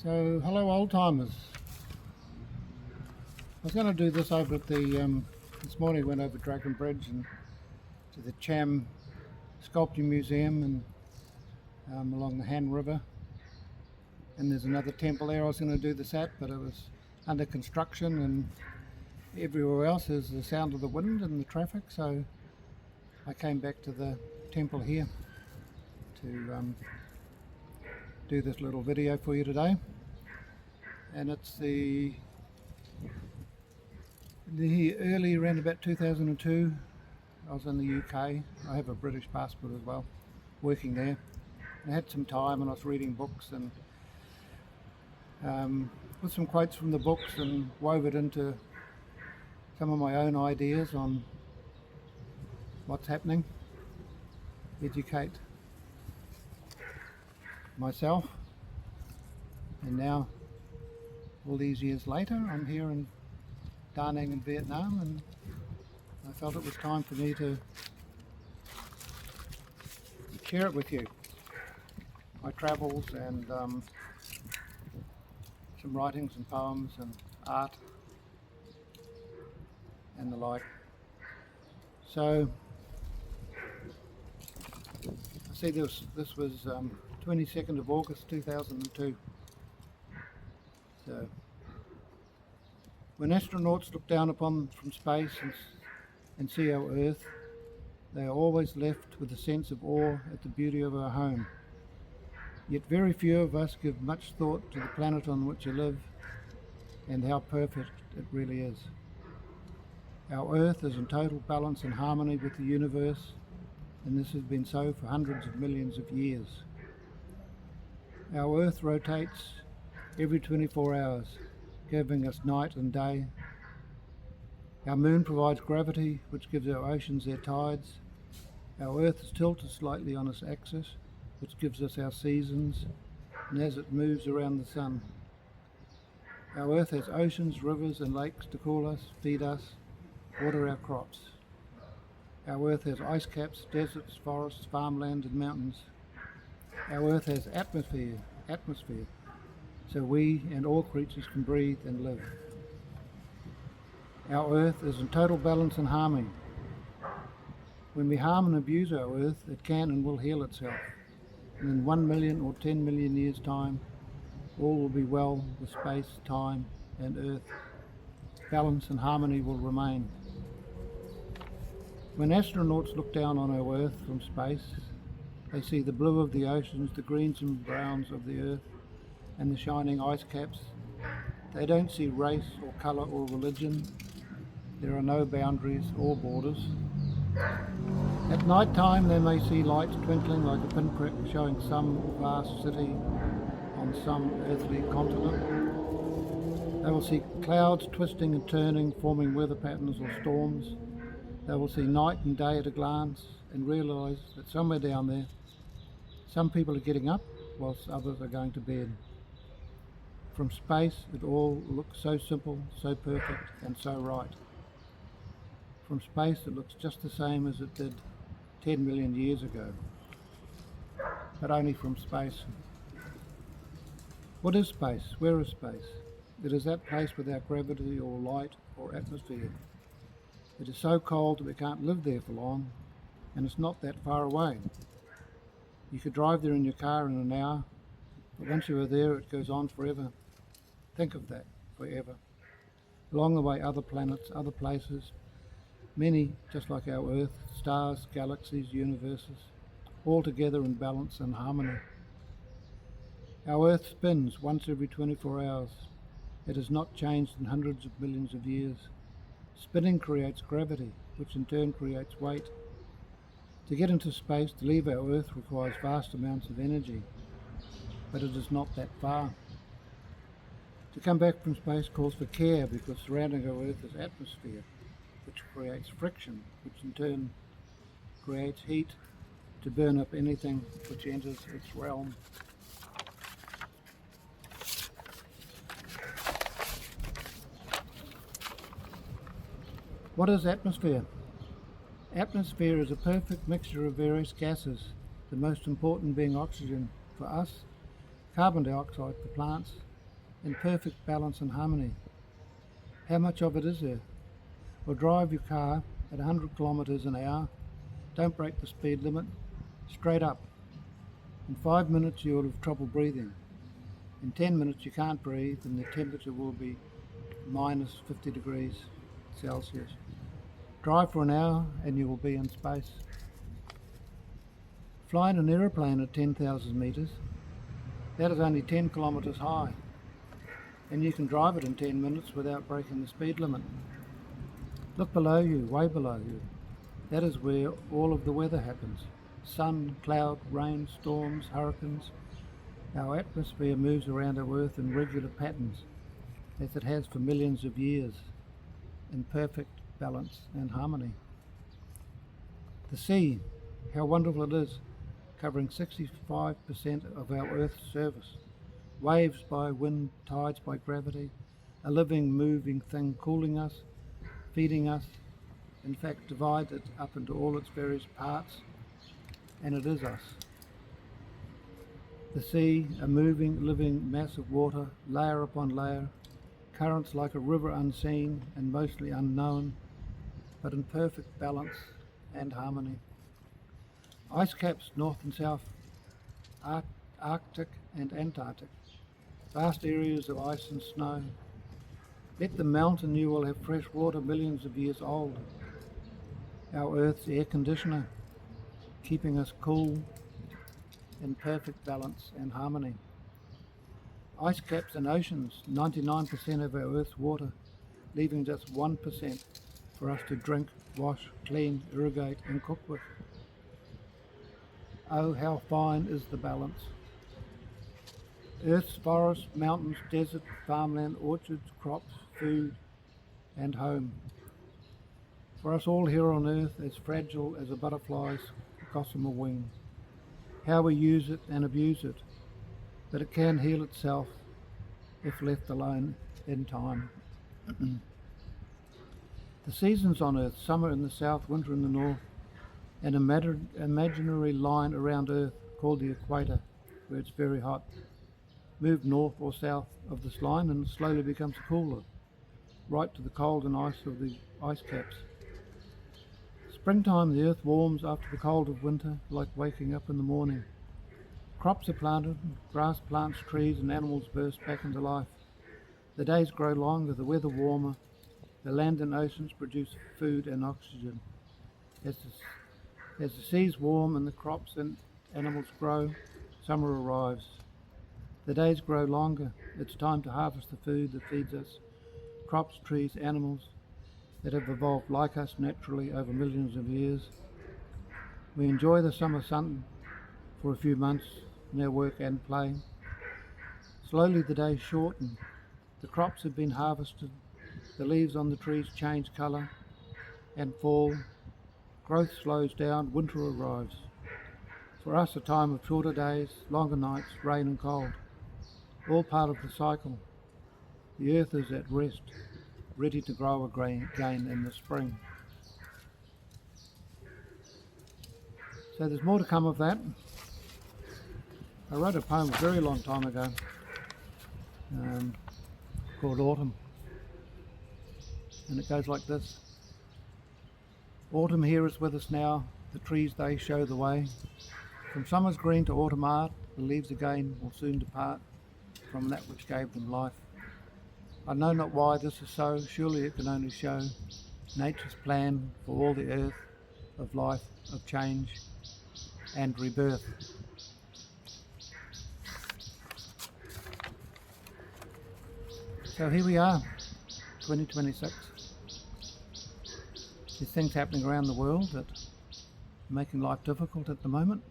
So, hello old-timers. I was going to do this over at the, this morning I went over Dragon Bridge and to the Cham Sculpture Museum and along the Han River. And there's another temple there I was going to do this at, but it was under construction, and everywhere else is the sound of the wind and the traffic, so I came back to the temple here to do this little video for you today. And it's the early around about 2002. I was in the UK. I have a British passport as well, working there. I had some time and I was reading books and with some quotes from the books and wove it into some of my own ideas on what's happening, educate myself. And now, all these years later, I'm here in Da Nang in Vietnam, and I felt it was time for me to share it with you. My travels and some writings and poems and art and the like. So I see this was 22nd of August 2002. So when astronauts look down upon from space and see our Earth, they are always left with a sense of awe at the beauty of our home. Yet very few of us give much thought to the planet on which we live and how perfect it really is. Our Earth is in total balance and harmony with the universe, and this has been so for hundreds of millions of years. Our Earth rotates every 24 hours, giving us night and day. Our moon provides gravity, which gives our oceans their tides. Our Earth is tilted slightly on its axis, which gives us our seasons, and as it moves around the sun. Our Earth has oceans, rivers and lakes to cool us, feed us, water our crops. Our Earth has ice caps, deserts, forests, farmland and mountains. Our Earth has atmosphere, so we and all creatures can breathe and live. Our Earth is in total balance and harmony. When we harm and abuse our Earth, it can and will heal itself. And in 1 million or 10 million years' time, all will be well with space, time and Earth. Balance and harmony will remain. When astronauts look down on our Earth from space, they see the blue of the oceans, the greens and browns of the Earth, and the shining ice caps. They don't see race or colour or religion. There are no boundaries or borders. At night time they may see lights twinkling like a pinprick, showing some vast city on some earthly continent. They will see clouds twisting and turning, forming weather patterns or storms. They will see night and day at a glance and realise that somewhere down there, some people are getting up whilst others are going to bed. From space it all looks so simple, so perfect and so right. From space it looks just the same as it did 10 million years ago, but only from space. What is space? Where is space? It is that place without gravity or light or atmosphere. It is so cold that we can't live there for long, and it's not that far away. You could drive there in your car in an hour, but once you are there it goes on forever. Think of that, forever. Along the way, other planets, other places, many just like our Earth, stars, galaxies, universes, all together in balance and harmony. Our Earth spins once every 24 hours. It has not changed in hundreds of millions of years. Spinning creates gravity, which in turn creates weight. To get into space, to leave our Earth, requires vast amounts of energy, but it is not that far. To come back from space calls for care, because surrounding our Earth is atmosphere, which creates friction, which in turn creates heat to burn up anything which enters its realm. What is atmosphere? Atmosphere is a perfect mixture of various gases, the most important being oxygen for us, carbon dioxide for plants, in perfect balance and harmony. How much of it is there? Well, drive your car at 100 kilometres an hour, don't break the speed limit, straight up. In 5 minutes you'll have trouble breathing. In 10 minutes you can't breathe and the temperature will be minus 50 degrees Celsius. Drive for an hour and you will be in space. Fly in an aeroplane at 10,000 metres, that is only 10 kilometres high, and you can drive it in 10 minutes without breaking the speed limit. Look below you, way below you. That is where all of the weather happens. Sun, cloud, rain, storms, hurricanes. Our atmosphere moves around our Earth in regular patterns, as it has for millions of years, in perfect balance and harmony. The sea, how wonderful it is, covering 65% of our Earth's surface. Waves by wind, tides by gravity, a living, moving thing cooling us, feeding us, in fact divide it up into all its various parts, and it is us. The sea, a moving, living mass of water, layer upon layer, currents like a river unseen and mostly unknown, but in perfect balance and harmony. Ice caps north and south, Arctic and Antarctic, vast areas of ice and snow. Let them melt and you will have fresh water millions of years old. Our Earth's air conditioner, keeping us cool in perfect balance and harmony. Ice caps and oceans, 99% of our Earth's water, leaving just 1% for us to drink, wash, clean, irrigate and cook with. Oh, how fine is the balance. Earth's forests, mountains, desert, farmland, orchards, crops, food and home. For us all here on Earth, as fragile as a butterfly's gossamer wing. How we use it and abuse it, but it can heal itself if left alone in time. The seasons on Earth, summer in the south, winter in the north, an imaginary line around Earth called the equator, where it's very hot. Move north or south of this line and it slowly becomes cooler, right to the cold and ice of the ice caps. Springtime, the earth warms after the cold of winter, like waking up in the morning. Crops are planted, grass plants, trees and animals burst back into life. The days grow longer, the weather warmer, the land and oceans produce food and oxygen. As the seas warm and the crops and animals grow, summer arrives. The days grow longer. It's time to harvest the food that feeds us. Crops, trees, animals that have evolved like us naturally over millions of years. We enjoy the summer sun for a few months in our work and play. Slowly the days shorten. The crops have been harvested. The leaves on the trees change colour and fall. Growth slows down, winter arrives. For us, a time of shorter days, longer nights, rain and cold. All part of the cycle. The earth is at rest, ready to grow again in the spring. So there's more to come of that. I wrote a poem a very long time ago called Autumn. And it goes like this. Autumn here is with us now, the trees they show the way. From summer's green to autumn art, the leaves again will soon depart from that which gave them life. I know not why this is so, surely it can only show nature's plan for all the earth of life, of change and rebirth. So here we are, 2026. There's things happening around the world that are making life difficult at the moment.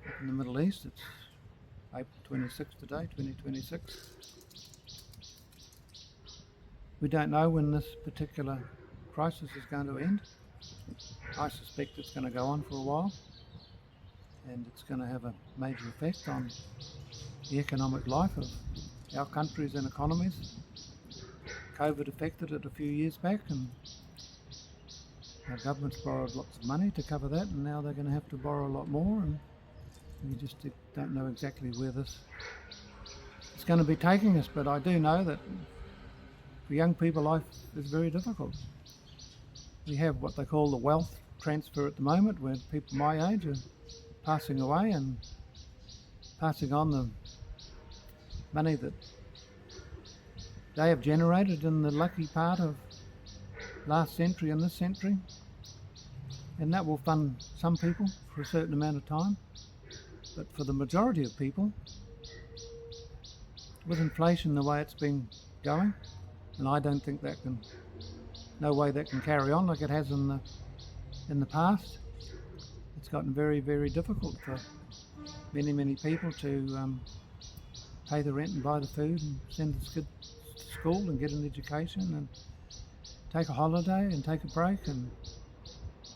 Up in the Middle East, it's April 26 today, 2026. We don't know when this particular crisis is going to end. I suspect it's going to go on for a while and it's going to have a major effect on the economic life of our countries and economies. COVID affected it a few years back and our government's borrowed lots of money to cover that, and now they're going to have to borrow a lot more, and we just don't know exactly where this it's going to be taking us, but I do know that for young people life is very difficult. We have what they call the wealth transfer at the moment, where people my age are passing away and passing on the money that they have generated in the lucky part of last century and this century, and that will fund some people for a certain amount of time, but for the majority of people, with inflation the way it's been going, and I don't think that can, no way that can carry on like it has in the past. It's gotten very, very difficult for many people to pay the rent and buy the food and send the kids to school and get an education and take a holiday and take a break and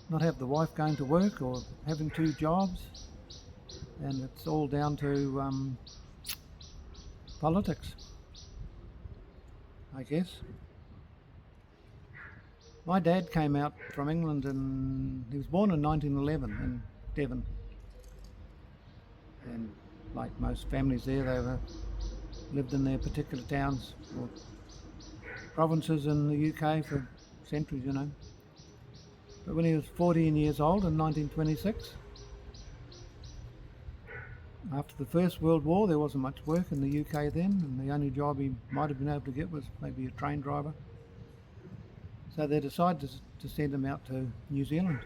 not have the wife going to work or having 2 jobs, and it's all down to politics, I guess. My dad came out from England and he was born in 1911 in Devon, and like most families there, they lived in their particular towns or provinces in the UK for centuries, you know. But when he was 14 years old in 1926, after the First World War, there wasn't much work in the UK then, and the only job he might have been able to get was maybe a train driver. So they decided to send him out to New Zealand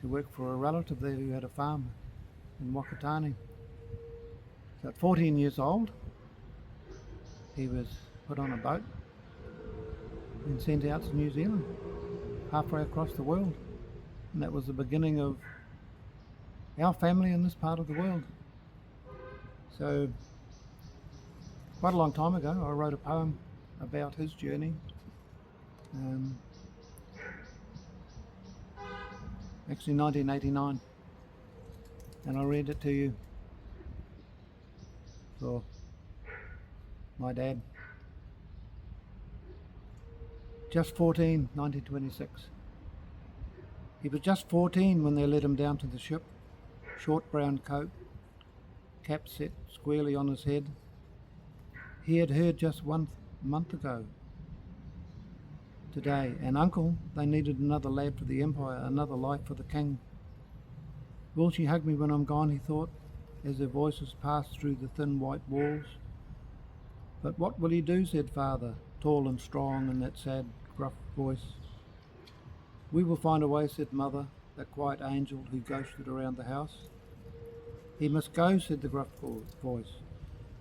to work for a relative there who had a farm in Wakatani. So at 14 years old, he was put on a boat and sent out to New Zealand, halfway across the world. And that was the beginning of our family in this part of the world. So quite a long time ago, I wrote a poem about his journey. Actually 1989, and I'll read it to you for my dad. Just 14, 1926. He was just 14 when they led him down to the ship. Short brown coat, cap set squarely on his head. He had heard just 1 month ago today, and uncle, they needed another lad for the empire, another life for the king. Will she hug me when I'm gone, he thought, as their voices passed through the thin white walls. But what will he do, said father, tall and strong in that sad, gruff voice. We will find a way, said mother, that quiet angel who ghosted around the house. He must go, said the gruff voice.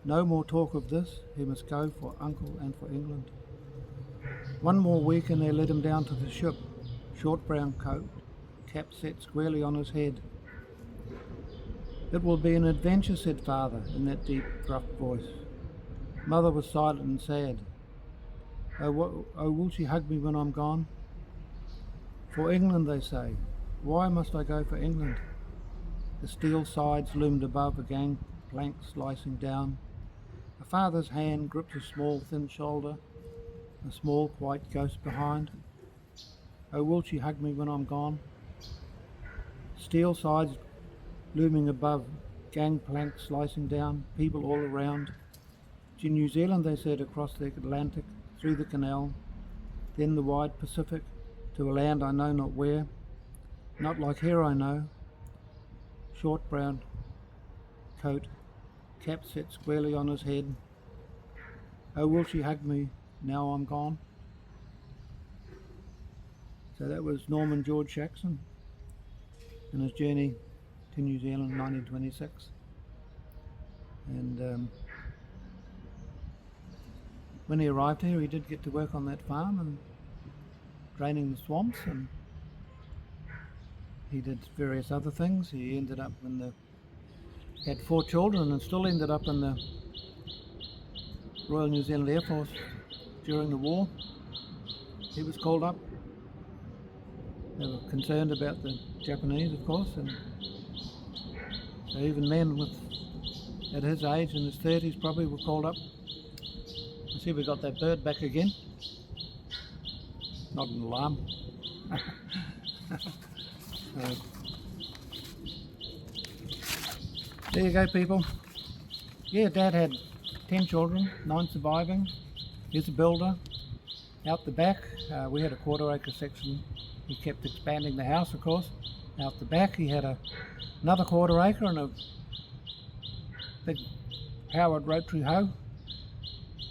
No more talk of this, he must go for uncle and for England. 1 more week and they led him down to the ship. Short brown coat, cap set squarely on his head. It will be an adventure, said father in that deep, gruff voice. Mother was silent and sad. Oh, will she hug me when I'm gone? For England, they say. Why must I go for England? The steel sides loomed above a gangplank slicing down. A father's hand gripped a small, thin shoulder, a small, white ghost behind. Oh, will she hug me when I'm gone? Steel sides looming above, gangplank slicing down, people all around. To New Zealand, they said, across the Atlantic, through the canal, then the wide Pacific, to a land I know not where, not like here I know. Short brown coat, cap set squarely on his head. Oh, will she hug me now I'm gone? So that was Norman George Shaxon and his journey to New Zealand in 1926. And when he arrived here, he did get to work on that farm and draining the swamps, and he did various other things. He ended up had 4 children and still ended up in the Royal New Zealand Air Force during the war. He was called up. They were concerned about the Japanese, of course, and so even men at his age, in his 30s probably, were called up. You see, we got that bird back again. Not an alarm. So, there you go, people. Yeah, Dad had 10 children, 9 surviving. He's a builder. Out the back, we had a 1/4 acre section. He kept expanding the house, of course. Out the back, he had another 1/4 acre and a big powered rotary hoe.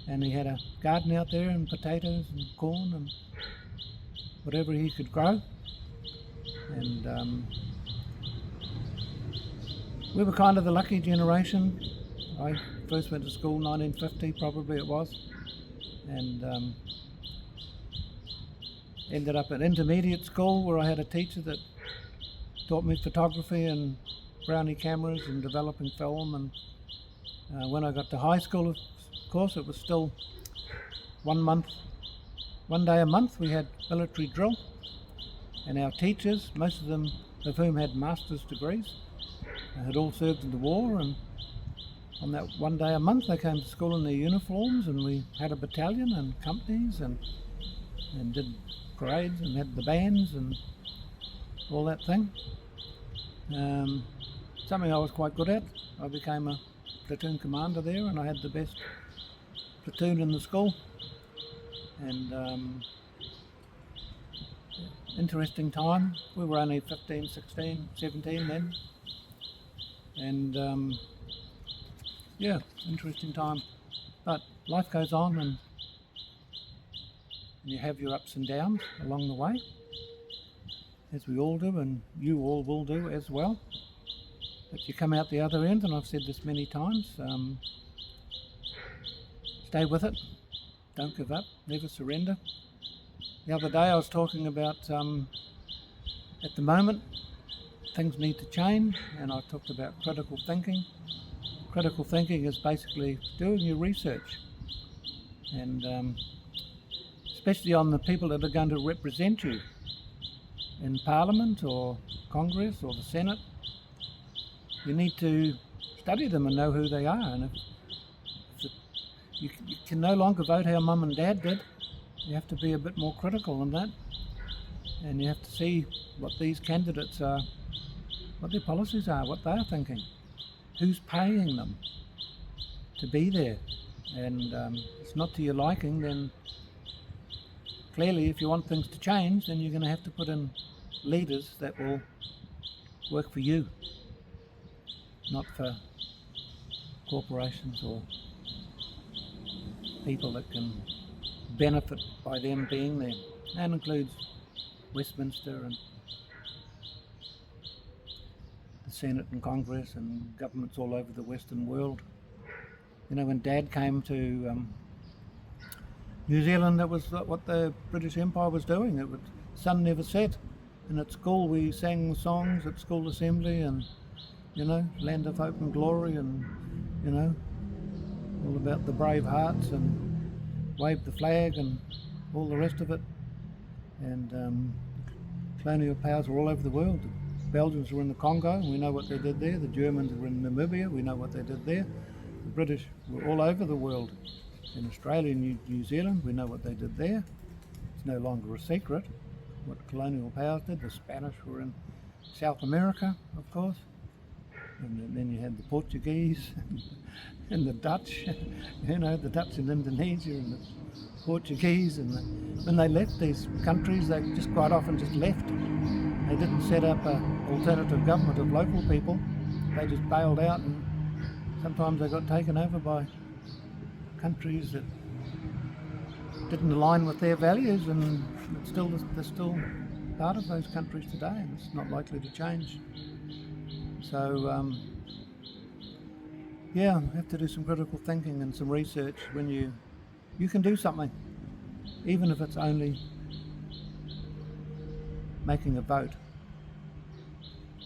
And he had a garden out there and potatoes and corn and whatever he could grow. And we were kind of the lucky generation. I first went to school 1950, probably it was, and ended up at intermediate school where I had a teacher that taught me photography and brownie cameras and developing film. And when I got to high school, of course, it was still 1 day a month we had military drill, and our teachers, most of them of whom had master's degrees, had all served in the war, and on that 1 day a month they came to school in their uniforms, and we had a battalion and companies and did parades and had the bands and all that thing. Something I was quite good at. I became a platoon commander there, and I had the best platoon in the school. And interesting time. We were only 15, 16, 17 then. And yeah, interesting time. But life goes on, and you have your ups and downs along the way, as we all do, and you all will do as well. But you come out the other end, and I've said this many times, stay with it, don't give up, never surrender. The other day I was talking about, at the moment, things need to change, and I talked about critical thinking. Critical thinking is basically doing your research, and especially on the people that are going to represent you in Parliament or Congress or the Senate. You need to study them and know who they are, and you can no longer vote how Mum and Dad did. You have to be a bit more critical than that, and you have to see what these candidates are, what their policies are, what they are thinking, who's paying them to be there. And if it's not to your liking, then clearly if you want things to change, then you're going to have to put in leaders that will work for you, not for corporations or people that can benefit by them being there. That includes Westminster and the Senate and Congress and governments all over the Western world. You know, when Dad came to New Zealand, that was what the British Empire was doing. It was sun never set, and at school we sang songs at school assembly, and you know, land of hope and glory, and you know, all about the brave hearts, and waved the flag and all the rest of it. And colonial powers were all over the world. The Belgians were in the Congo, and we know what they did there. The Germans were in Namibia, we know what they did there. The British were all over the world. In Australia and New Zealand, we know what they did there. It's no longer a secret what colonial powers did. The Spanish were in South America, of course. And then you had the Portuguese and the Dutch, you know, the Dutch in Indonesia and the Portuguese. And when they left these countries, they just quite often just left. They didn't set up an alternative government of local people. They just bailed out, and sometimes they got taken over by countries that didn't align with their values, and they're still part of those countries today, and it's not likely to change. So yeah, you have to do some critical thinking and some research when you can do something, even if it's only making a vote,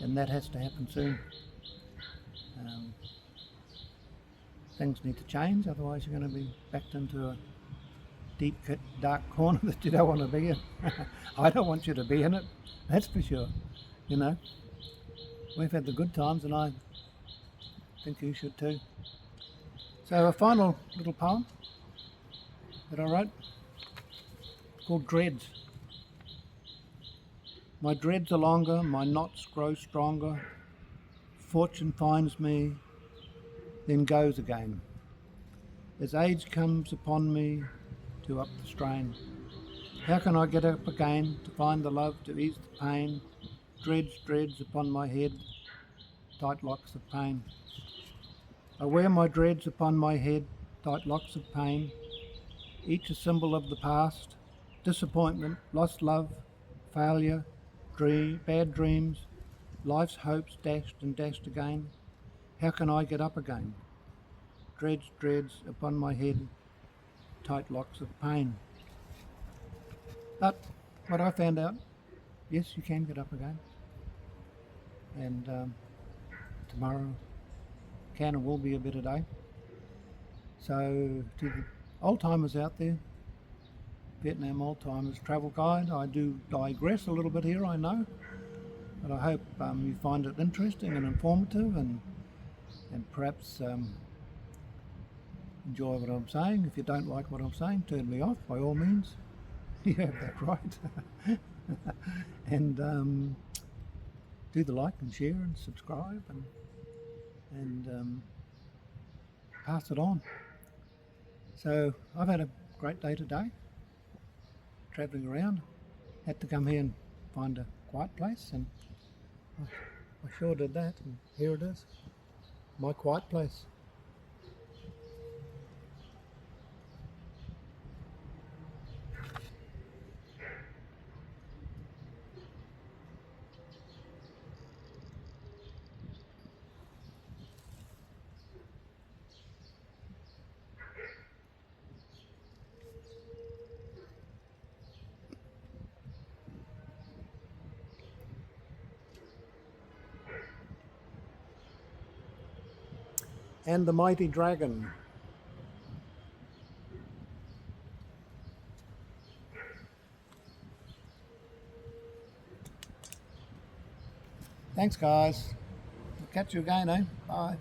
and that has to happen soon. Things need to change, otherwise you're going to be backed into a deep, dark corner that you don't want to be in. I don't want you to be in it, that's for sure. You know, we've had the good times, and I think you should too. So a final little poem that I wrote called Dreads. My dreads are longer, my knots grow stronger. Fortune finds me, then goes again. as age comes upon me to up the strain. How can I get up again to find the love to ease the pain? Dreads upon my head, tight locks of pain. I wear my dreads upon my head, tight locks of pain, each a symbol of the past, disappointment, lost love, failure, bad dreams, life's hopes dashed and dashed again. How can I get up again? Dreads upon my head, tight locks of pain. But what I found out, yes, you can get up again. And tomorrow can and will be a better day. So to the old-timers out there, Vietnam old-timers travel guide, I do digress a little bit here, I know, but I hope you find it interesting and informative, and perhaps enjoy what I'm saying. If you don't like what I'm saying, turn me off by all means. You have that right. And do the like and share and subscribe and pass it on. So I've had a great day today, travelling around. Had to come here and find a quiet place, and I sure did that, and here it is, my quiet place. And the mighty dragon. Thanks guys. Catch you again, eh? Bye.